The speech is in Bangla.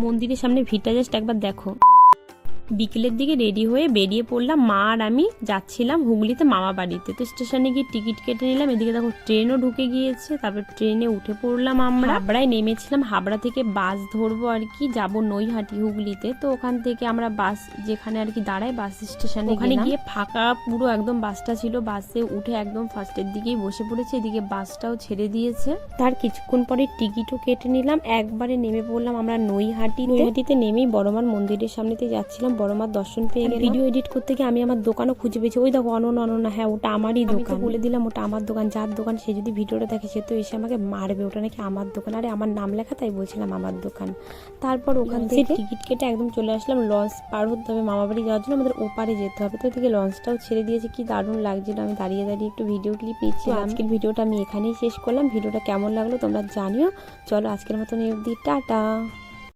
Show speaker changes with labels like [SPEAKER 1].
[SPEAKER 1] মন্দিরের সামনে ভিড়টা জাস্ট একবার দেখো। বিকেলের দিকে রেডি হয়ে বেরিয়ে পড়লাম, মা আর আমি যাচ্ছিলাম হুগলিতে মামা বাড়িতে। তো স্টেশনে গিয়ে টিকিট কেটে নিলাম। এদিকে দেখো ট্রেনও ঢুকে গিয়েছে। তারপর ট্রেনে উঠে পড়লাম আমরা। হাবড়ায় নেমেছিলাম, হাবড়া থেকে বাস ধরবো আর কি, যাবো নৈহাটি হুগলিতে। তো ওখান থেকে আমরা বাস যেখানে আর কি দাঁড়ায় বাস স্টেশনে, ওখানে গিয়ে ফাঁকা পুরো একদম বাসটা ছিল। বাসে উঠে একদম ফার্স্টের দিকেই বসে পড়েছে। এদিকে বাসটাও ছেড়ে দিয়েছে। তার কিছুক্ষণ পরে টিকিটও কেটে নিলাম। একবারে নেমে পড়লাম আমরা নৈহাটিতে নেমেই বড়মার মন্দিরের সামনেতে যাচ্ছিলাম। বড়মার দর্শন পেয়ে গেলাম। ভিডিও এডিট করতে গিয়ে আমি আমার দোকানও খুঁজে পেয়েছি। ওই দেখো অনন্যা, হ্যাঁ ওটা আমারই দোকান। বলে দিলাম ওটা আমার দোকান। যার দোকান সে যদি ভিডিওটা দেখে সে তো এসে আমাকে মারবে, ওটা নাকি আমার দোকান। আরে আমার নাম লেখা, তাই বলছিলাম আমার দোকান। তারপর ওখান থেকে টিকিট কেটে একদম চলে আসলাম। লঞ্চ পার হতে হবে মামা বাড়ি যাওয়ার জন্য, আমাদের ওপারে যেতে হবে। তো এদিকে লঞ্চটাও ছেড়ে দিয়েছে, কি দারুণ লাগছিল। আমি দাঁড়িয়ে দাঁড়িয়ে একটু ভিডিও ক্লিপ নিচ্ছি। আজকের ভিডিওটা আমি এখানেই শেষ করলাম। ভিডিওটা কেমন লাগলো তোমরা জানিও। চলো আজকের মতন এই অবধি, টাটা।